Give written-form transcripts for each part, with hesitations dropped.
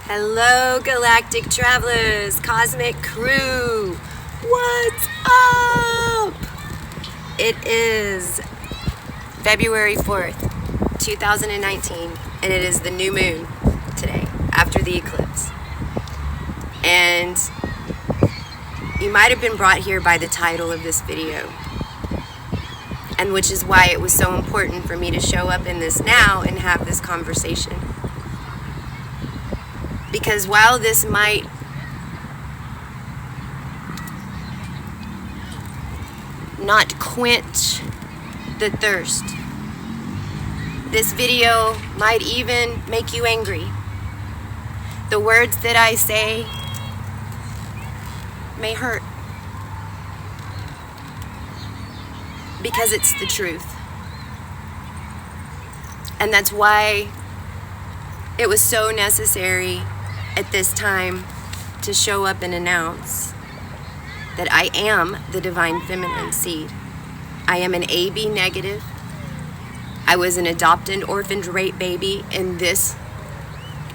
Hello, galactic travelers, cosmic crew. What's up? It is February 4th, 2019, and it is the new moon today, after the eclipse. And you might have been brought here by the title of this video, and which is why it was so important for me to show up in this now and have this conversation. Because while this might not quench the thirst, this video might even make you angry. The words that I say may hurt, because it's the truth. And that's why it was so necessary at this time to show up and announce that I am the divine feminine seed. I am an AB negative. I was an adopted orphaned rape baby in this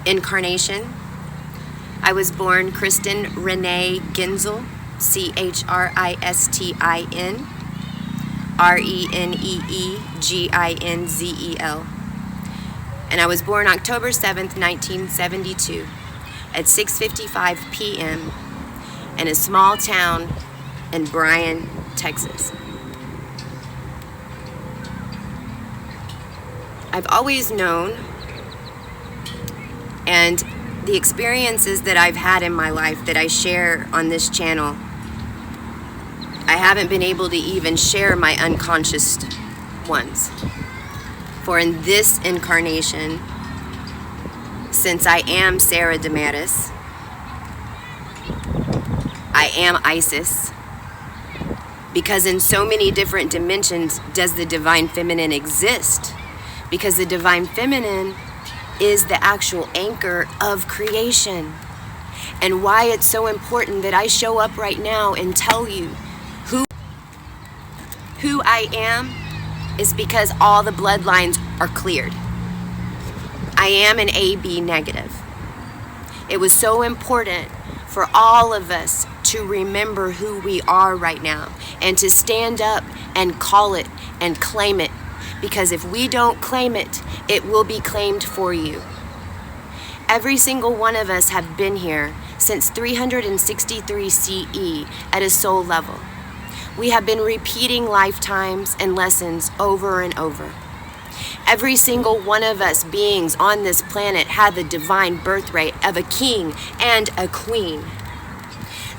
incarnation. I was born Kristen Renee Ginzel, Christin Reneeginzel. And I was born October 7th, 1972 at 6:55 p.m. in a small town in Bryan, Texas. I've always known, and the experiences that I've had in my life that I share on this channel, I haven't been able to even share my unconscious ones. For in this incarnation, since I am Sarah Damaris, I am Isis, because in so many different dimensions does the divine feminine exist, because the divine feminine is the actual anchor of creation. And why it's so important that I show up right now and tell you who I am is because all the bloodlines are cleared. I am an AB negative. It was so important for all of us to remember who we are right now and to stand up and call it and claim it, because if we don't claim it, it will be claimed for you. Every single one of us have been here since 363 CE at a soul level. We have been repeating lifetimes and lessons over and over. Every single one of us beings on this planet had the divine birthright of a king and a queen.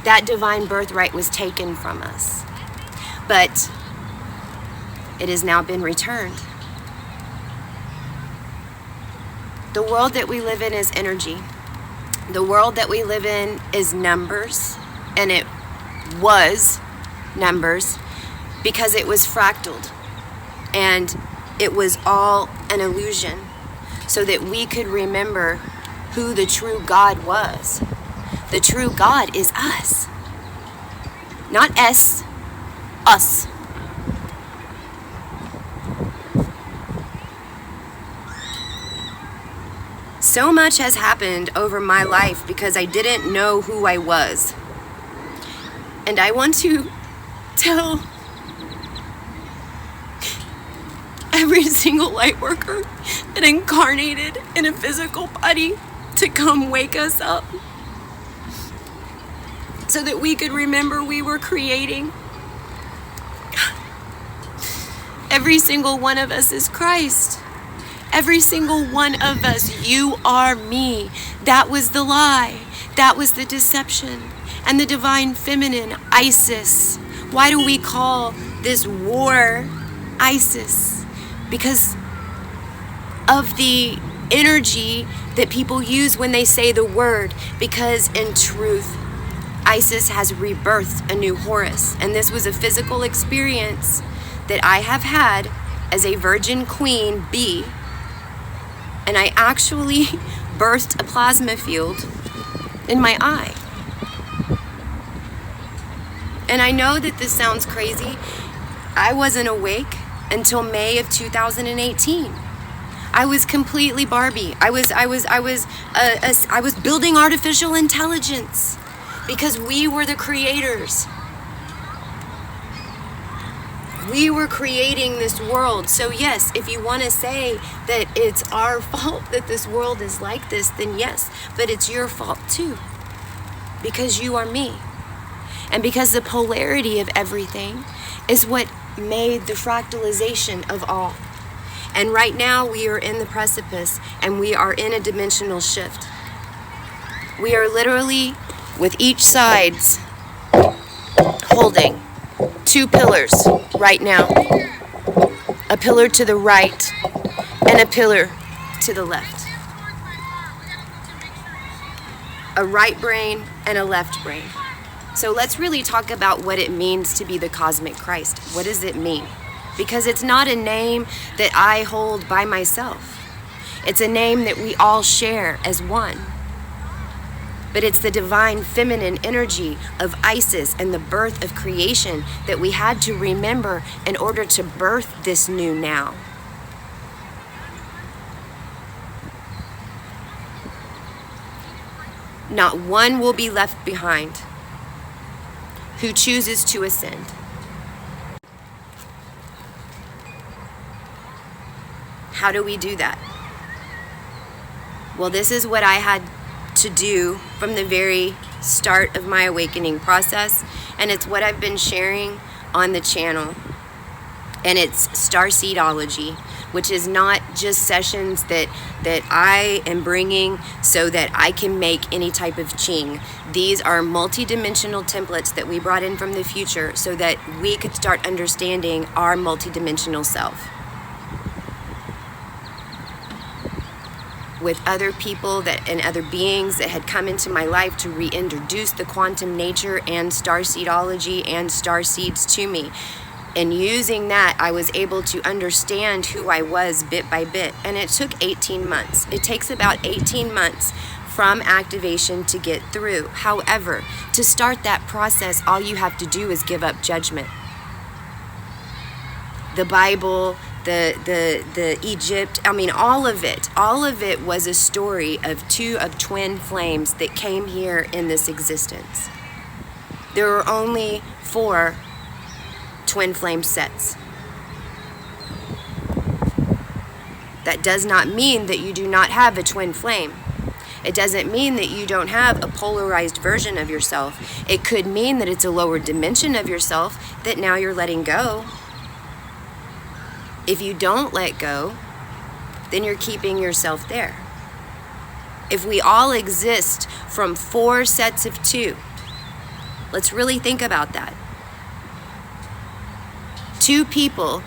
That divine birthright was taken from us, but it has now been returned. The world that we live in is energy. The world that we live in is numbers, and it was numbers because it was fractaled, and it was all an illusion so that we could remember who the true God was. The true God is us, not us. So much has happened over my life because I didn't know who I was. And I want to tell every single light worker that incarnated in a physical body to come wake us up so that we could remember we were creating. Every single one of us is Christ. Every single one of us, you are me. That was the lie. That was the deception. And the divine feminine, Isis. Why do we call this war Isis? Because of the energy that people use when they say the word. Because in truth, Isis has rebirthed a new Horus. And this was a physical experience that I have had as a virgin queen bee. And I actually birthed a plasma field in my eye. And I know that this sounds crazy. I wasn't awake until May of 2018. I was completely Barbie. I was building artificial intelligence because we were the creators. We were creating this world. So yes, if you want to say that it's our fault that this world is like this, then yes, but it's your fault too, because you are me. And because the polarity of everything is what made the fractalization of all. And right now we are in the precipice, and we are in a dimensional shift. We are literally, with each sides holding 2 pillars right now. A pillar to the right and a pillar to the left. A right brain and a left brain. So let's really talk about what it means to be the cosmic Christ. What does it mean? Because it's not a name that I hold by myself. It's a name that we all share as one. But it's the divine feminine energy of Isis and the birth of creation that we had to remember in order to birth this new now. Not one will be left behind who chooses to ascend. How do we do that? Well, this is what I had to do from the very start of my awakening process, and it's what I've been sharing on the channel. And it's StarSeedology, which is not just sessions that I am bringing so that I can make any type of ching. These are multidimensional templates that we brought in from the future so that we could start understanding our multidimensional self. With other people and other beings that had come into my life to reintroduce the quantum nature and StarSeedology and starseeds to me. And using that, I was able to understand who I was bit by bit. And it took 18 months. It takes about 18 months from activation to get through. However, to start that process, all you have to do is give up judgment. The Bible, the Egypt, I mean, all of it was a story of twin flames that came here in this existence. There were only 4 twin flame sets. That does not mean that you do not have a twin flame. It doesn't mean that you don't have a polarized version of yourself. It could mean that it's a lower dimension of yourself that now you're letting go. If you don't let go, then you're keeping yourself there. If we all exist from 4 sets of 2, let's really think about that. 2 people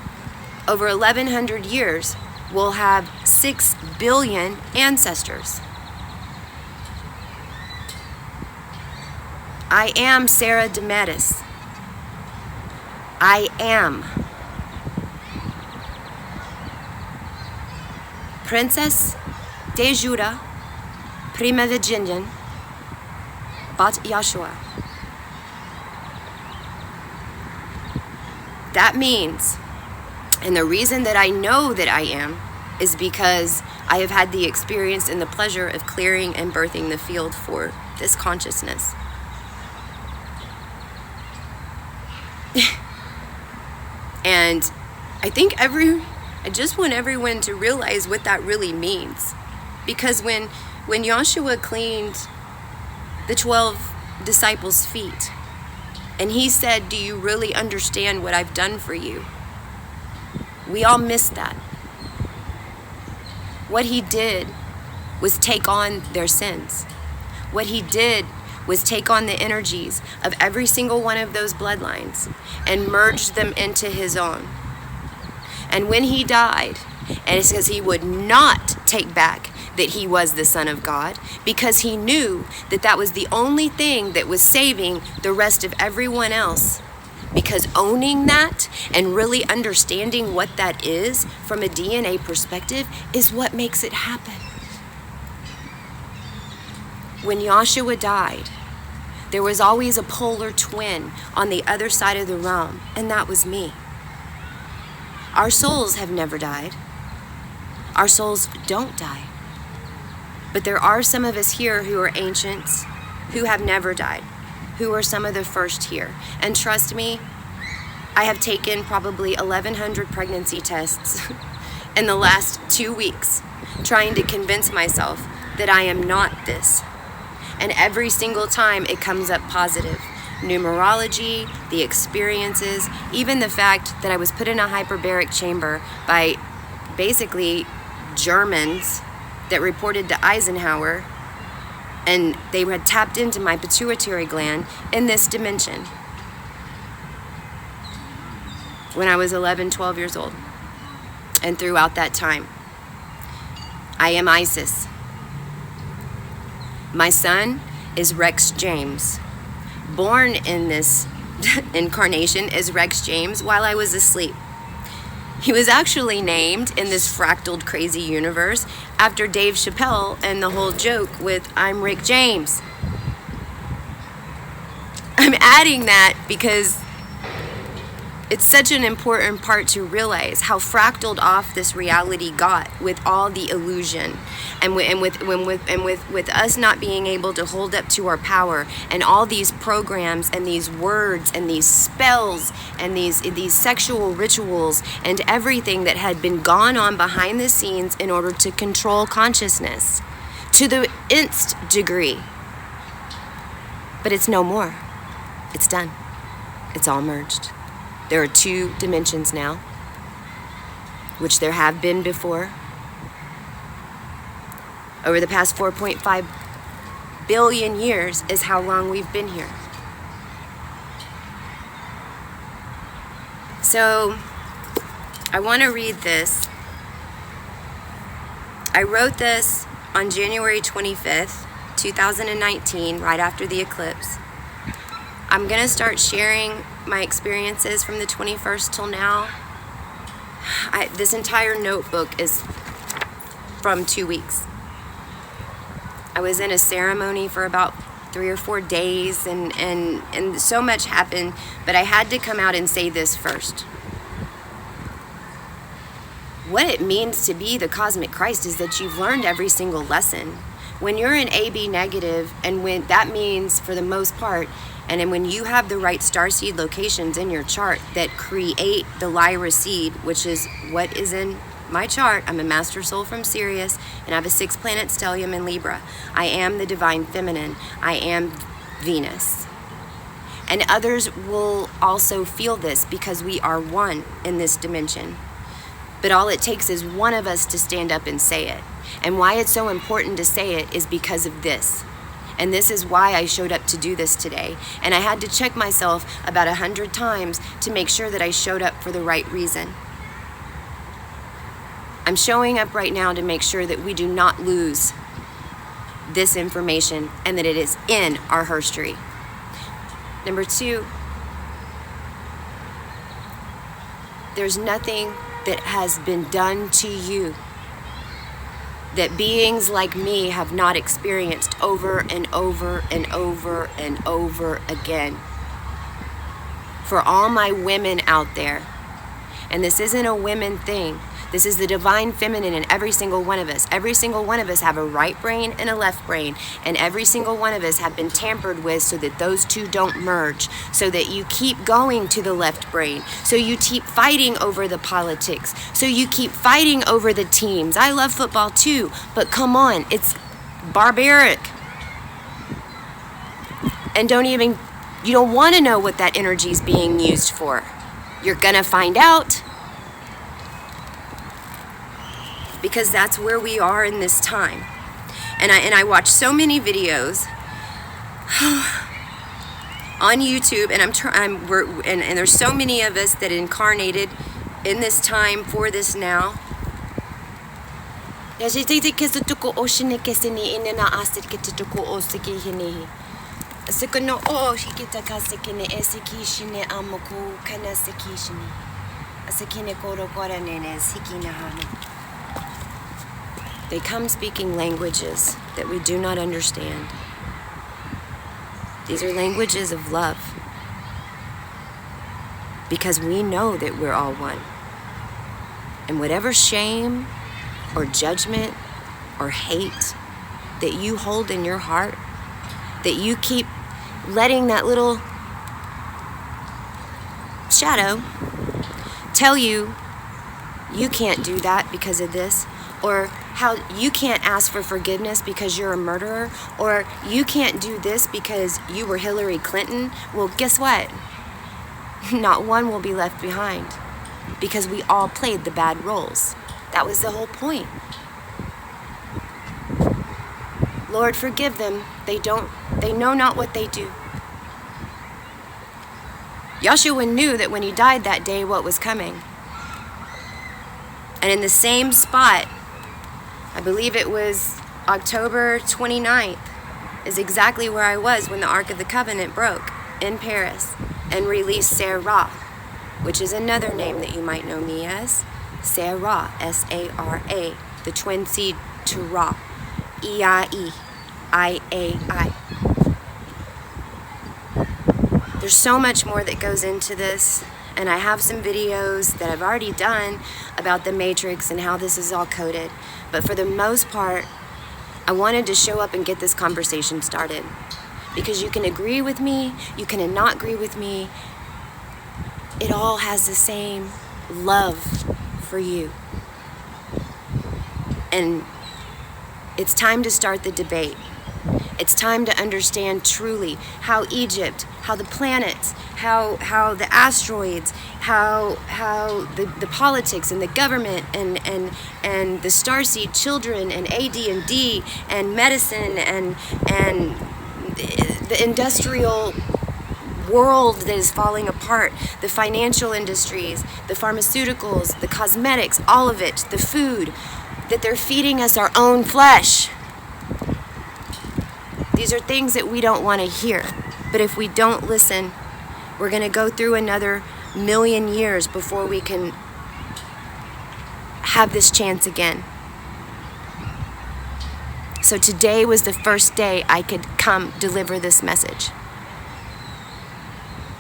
over 1,100 years will have 6 billion ancestors. I am Sarah Damaris. I am Princess de Judah, Prima Virginian, Bat Yeshua. That means, and the reason that I know that I am, is because I have had the experience and the pleasure of clearing and birthing the field for this consciousness. And I think I just want everyone to realize what that really means. Because when Yeshua cleaned the 12 disciples' feet, and he said, "Do you really understand what I've done for you?" We all missed that. What he did was take on their sins. What he did was take on the energies of every single one of those bloodlines and merge them into his own. And when he died, and it says he would not take back that he was the Son of God, because he knew that that was the only thing that was saving the rest of everyone else. Because owning that and really understanding what that is from a DNA perspective is what makes it happen. When Yeshua died, there was always a polar twin on the other side of the realm, and that was me. Our souls have never died. Our souls don't die. But there are some of us here who are ancients, who have never died, who are some of the first here. And trust me, I have taken probably 1,100 pregnancy tests in the last 2 weeks, trying to convince myself that I am not this. And every single time it comes up positive. Numerology, the experiences, even the fact that I was put in a hyperbaric chamber by basically Germans that reported to Eisenhower, and they had tapped into my pituitary gland in this dimension when I was 11, 12 years old. And throughout that time, I am Isis. My son is Rex James, born in this incarnation as Rex James while I was asleep. He was actually named in this fractaled crazy universe after Dave Chappelle and the whole joke with I'm Rick James. I'm adding that because it's such an important part to realize how fractaled off this reality got with all the illusion and with us not being able to hold up to our power and all these programs and these words and these spells and these sexual rituals and everything that had been gone on behind the scenes in order to control consciousness to the nth degree. But it's no more. It's done. It's all merged. There are 2 dimensions now, which there have been before. Over the past 4.5 billion years is how long we've been here. So, I want to read this. I wrote this on January 25th, 2019, right after the eclipse. I'm going to start sharing my experiences from the 21st till now. This entire notebook is from 2 weeks. I was in a ceremony for about 3 or 4 days and so much happened, but I had to come out and say this first. What it means to be the cosmic Christ is that you've learned every single lesson. When you're an AB negative, and when that means for the most part, and then when you have the right starseed locations in your chart that create the Lyra seed, which is what is in my chart. I'm a master soul from Sirius, and I have a 6-planet stellium in Libra. I am the divine feminine. I am Venus. And others will also feel this because we are one in this dimension. But all it takes is one of us to stand up and say it. And why it's so important to say it is because of this. And this is why I showed up to do this today. And I had to check myself about 100 times to make sure that I showed up for the right reason. I'm showing up right now to make sure that we do not lose this information and that it is in our history. Number 2, there's nothing that has been done to you that beings like me have not experienced over and over and over and over again. For all my women out there, and this isn't a women thing, this is the divine feminine in every single one of us. Every single one of us have a right brain and a left brain, and every single one of us have been tampered with so that those two don't merge, so that you keep going to the left brain, so you keep fighting over the politics, so you keep fighting over the teams. I love football too, but come on, it's barbaric. And you don't want to know what that energy is being used for. You're gonna find out. Because that's where we are in this time. And I watch so many videos on YouTube, and there's so many of us that incarnated in this time for this now. They come speaking languages that we do not understand. These are languages of love, because we know that we're all one. And whatever shame, or judgment or hate that you hold in your heart, that you keep letting that little shadow tell you you can't do that because of this, or how you can't ask for forgiveness because you're a murderer, or you can't do this because you were Hillary Clinton. Well, guess what? Not one will be left behind, because we all played the bad roles. That was the whole point. Lord, forgive them. They know not what they do. Yeshua knew that when he died that day, what was coming. And in the same spot, I believe it was October 29th, is exactly where I was when the Ark of the Covenant broke in Paris and released Sarah, which is another name that you might know me as. Sarah, S-A-R-A, the twin seed Torah, E-I-E, I-A-I. There's so much more that goes into this, and I have some videos that I've already done about the Matrix and how this is all coded. But for the most part, I wanted to show up and get this conversation started. Because you can agree with me, you can not agree with me. It all has the same love for you. And it's time to start the debate. It's time to understand truly how Egypt, how the planets, how the asteroids, how the politics and the government and the starseed children and AD&D and medicine and the industrial world that is falling apart, the financial industries, the pharmaceuticals, the cosmetics, all of it, the food, that they're feeding us our own flesh. These are things that we don't want to hear. But if we don't listen, we're going to go through another 1,000,000 years before we can have this chance again. So today was the first day I could come deliver this message.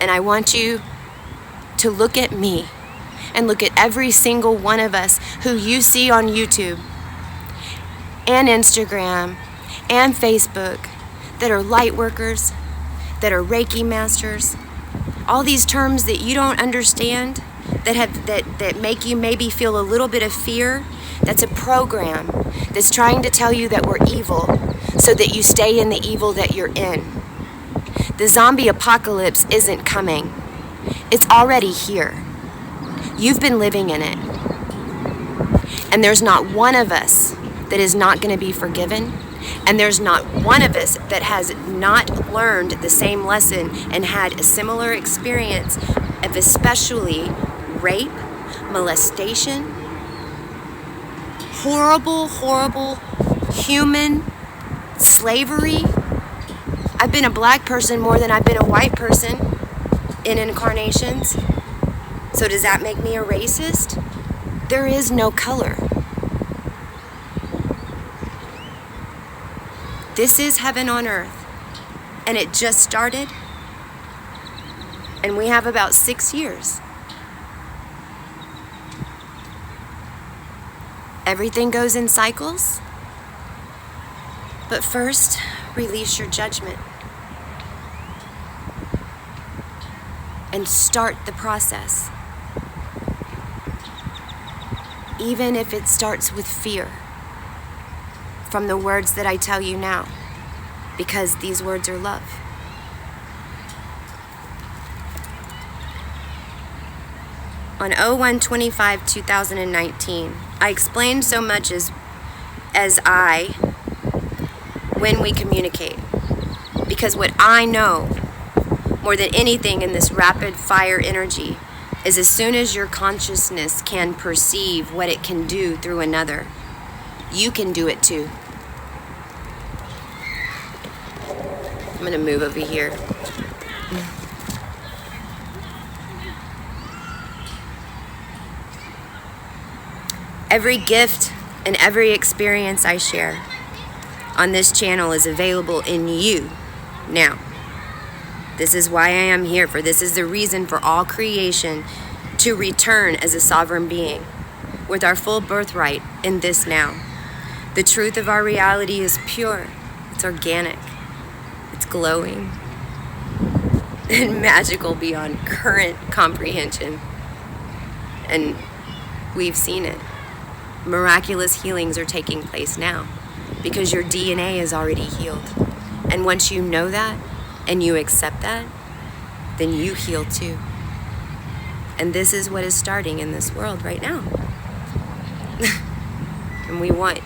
And I want you to look at me and look at every single one of us who you see on YouTube and Instagram and Facebook that are light workers, that are Reiki masters, all these terms that you don't understand, that make you maybe feel a little bit of fear. That's a program that's trying to tell you that we're evil so that you stay in the evil that you're in. The zombie apocalypse isn't coming. It's already here. You've been living in it. And there's not one of us that is not going to be forgiven. And there's not one of us that has not learned the same lesson and had a similar experience of especially rape, molestation, horrible, horrible human slavery. I've been a black person more than I've been a white person in incarnations. So does that make me a racist? There is no color. This is heaven on earth, and it just started, and we have about 6 years. Everything goes in cycles, but first, release your judgment and start the process, even if it starts with fear. From the words that I tell you now, because these words are love. On 01/25/2019, I explained so much as when we communicate, because what I know more than anything in this rapid fire energy is as soon as your consciousness can perceive what it can do through another, you can do it too. I'm going to move over here. Every gift and every experience I share on this channel is available in you now. This is why I am here, for this is the reason for all creation to return as a sovereign being. with our full birthright in this now. The truth of our reality is pure, it's organic, it's glowing, and magical beyond current comprehension. And we've seen it. Miraculous healings are taking place now because your DNA is already healed. And once you know that and you accept that, then you heal too. And this is what is starting in this world right now. And we want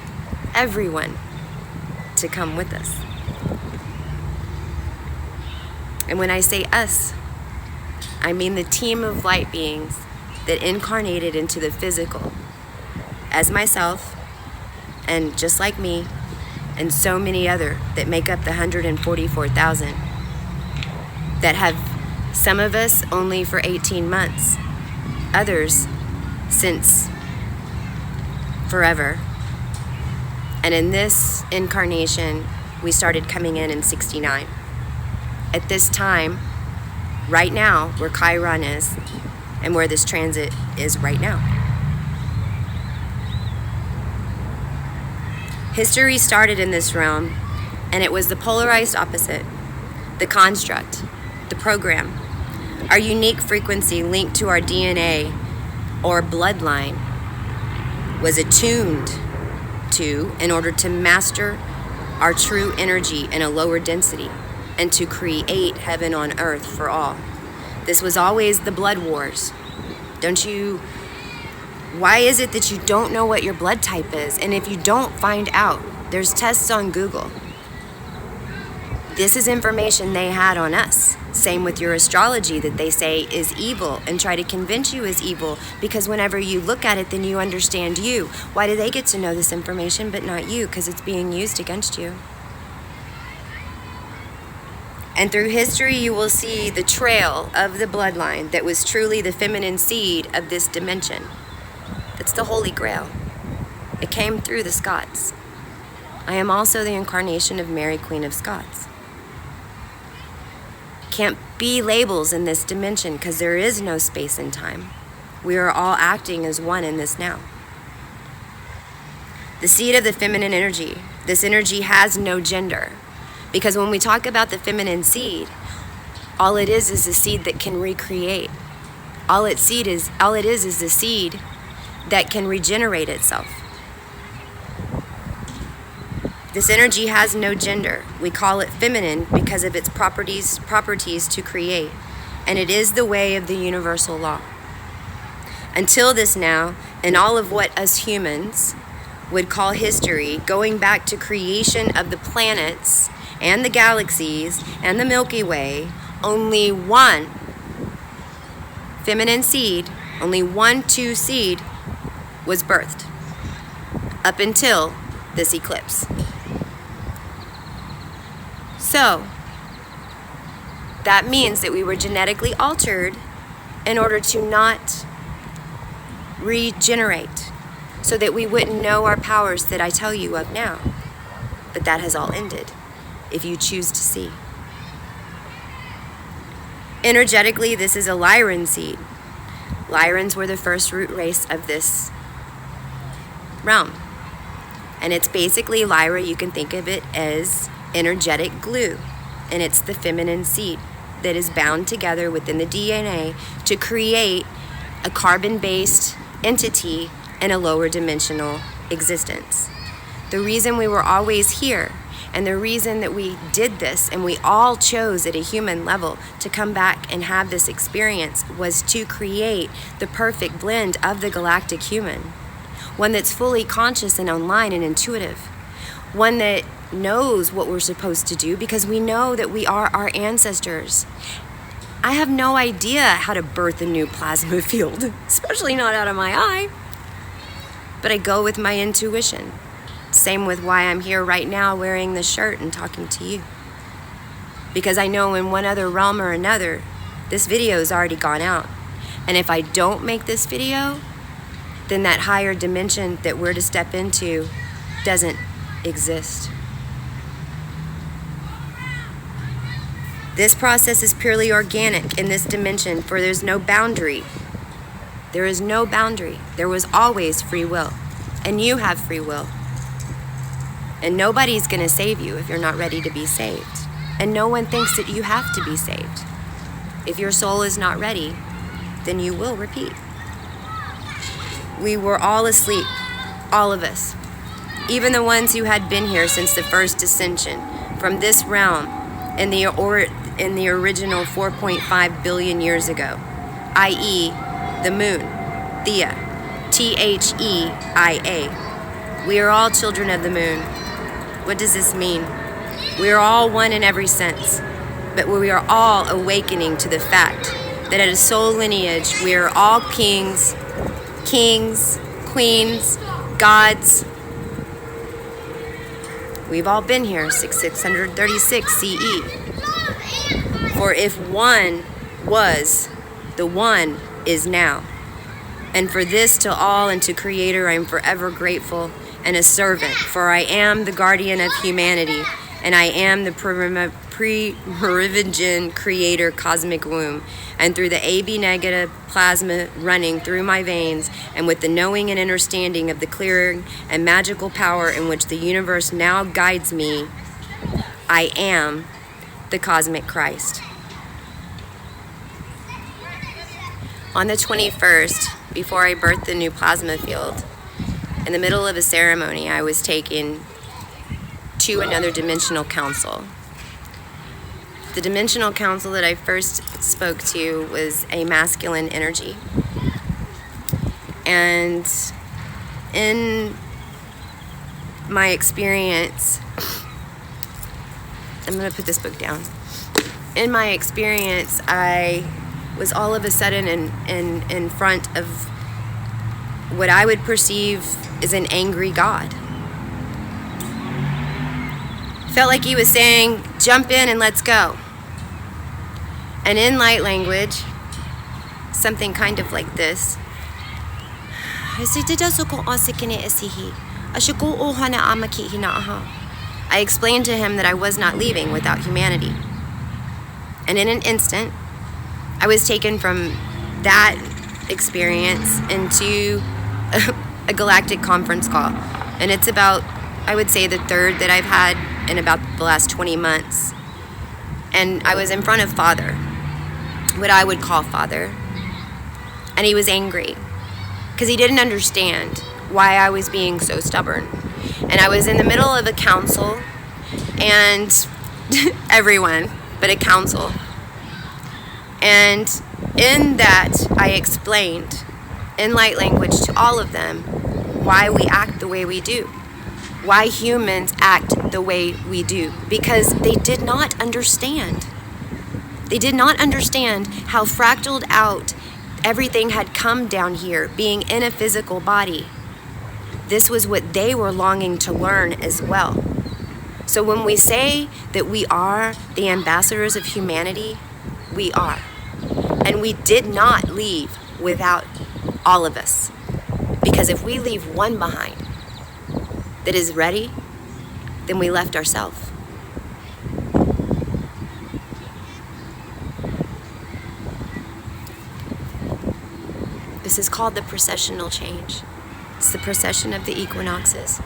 everyone to come with us. And when I say us, I mean the team of light beings that incarnated into the physical as myself, and just like me, and so many other that make up the 144,000 that have some of us only for 18 months, others since forever. And in this incarnation, we started coming in 69. At this time, right now, where Chiron is, and where this transit is right now. History started in this realm, and it was the polarized opposite, the construct, the program. Our unique frequency linked to our DNA or bloodline was attuned to in order to master our true energy in a lower density and to create heaven on earth for all. This was always the blood wars. Why is it that you don't know what your blood type is? And if you don't, find out. There's tests on Google. This is information they had on us. Same with your astrology that they say is evil and try to convince you is evil, because whenever you look at it, then you understand you. Why do they get to know this information but not you? Because it's being used against you. And through history, you will see the trail of the bloodline that was truly the feminine seed of this dimension. It's the Holy Grail. It came through the Scots. I am also the incarnation of Mary, Queen of Scots. Can't be labels in this dimension because there is no space and time. We are all acting as one in this now. The seed of the feminine energy. This energy has no gender. Because when we talk about the feminine seed, all it is a seed that can recreate. All it is the seed that can regenerate itself. This energy has no gender. We call it feminine because of its properties to create, and it is the way of the universal law. Until this now, and all of what us humans would call history, going back to creation of the planets and the galaxies and the Milky Way, only one feminine seed, only one two seed was birthed up until this eclipse. So that means that we were genetically altered in order to not regenerate, so that we wouldn't know our powers that I tell you of now. But that has all ended if you choose to see. Energetically, this is a Lyran seed. Lyrans were the first root race of this realm. And it's basically Lyra, you can think of it as energetic glue. And it's the feminine seed that is bound together within the DNA to create a carbon-based entity in a lower dimensional existence. The reason we were always here, and the reason that we did this, and we all chose at a human level to come back and have this experience, was to create the perfect blend of the galactic human. One that's fully conscious and online and intuitive. One that knows what we're supposed to do because we know that we are our ancestors. I have no idea how to birth a new plasma field, especially not out of my eye. But I go with my intuition. Same with why I'm here right now wearing this shirt and talking to you. Because I know in one other realm or another, this video has already gone out. And if I don't make this video, then that higher dimension that we're to step into doesn't exist. This process is purely organic in this dimension, for there's no boundary. There is no boundary. There was always free will. And you have free will. And nobody's going to save you if you're not ready to be saved. And no one thinks that you have to be saved. If your soul is not ready, then you will repeat. We were all asleep, all of us. Even the ones who had been here since the first ascension from this realm in the original 4.5 billion years ago, i.e. the moon, Thea, Theia. We are all children of the moon. What does this mean? We are all one in every sense, but we are all awakening to the fact that at a soul lineage, we are all kings, queens, gods. We've all been here since 636 CE. For if one was, the one is now. And for this to all and to Creator I am forever grateful and a servant, for I am the guardian of humanity, and I am the pre-Merovingian Creator cosmic womb, and through the AB negative plasma running through my veins, and with the knowing and understanding of the clearing and magical power in which the universe now guides me, I am the cosmic Christ. On the 21st, before I birthed the new plasma field, in the middle of a ceremony, I was taken to another dimensional council. The dimensional council that I first spoke to was a masculine energy. And in my experience, I'm going to put this book down. In my experience, I was all of a sudden in front of what I would perceive as an angry God. Felt like he was saying, jump in and let's go. And in light language, something kind of like this. I explained to him that I was not leaving without humanity. And in an instant, I was taken from that experience into a galactic conference call. And it's about, I would say, the third that I've had in about the last 20 months. And I was in front of Father, what I would call Father. And he was angry because he didn't understand why I was being so stubborn. And I was in the middle of a council, and everyone but a council. And in that, I explained in light language to all of them why we act the way we do, why humans act the way we do, because they did not understand. They did not understand how fractaled out everything had come down here, being in a physical body. This was what they were longing to learn as well. So when we say that we are the ambassadors of humanity, we are. And we did not leave without all of us. Because if we leave one behind that is ready, then we left ourselves. This is called the processional change. It's the procession of the equinoxes.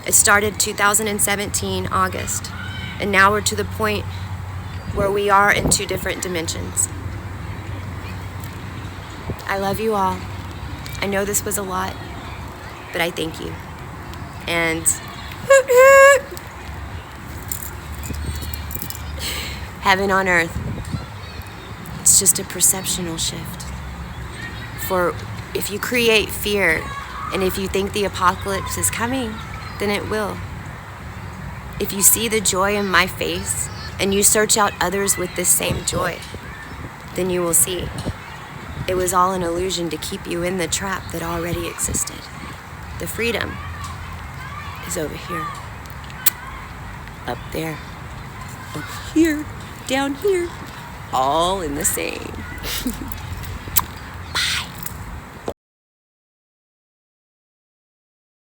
It started 2017, August, and now we're to the point where we are in two different dimensions. I love you all. I know this was a lot, but I thank you. And heaven on earth, it's just a perceptional shift. For if you create fear, and if you think the apocalypse is coming, then it will. If you see the joy in my face, and you search out others with this same joy, then you will see. It was all an illusion to keep you in the trap that already existed. The freedom is over here, up there, up here, down here, all in the same.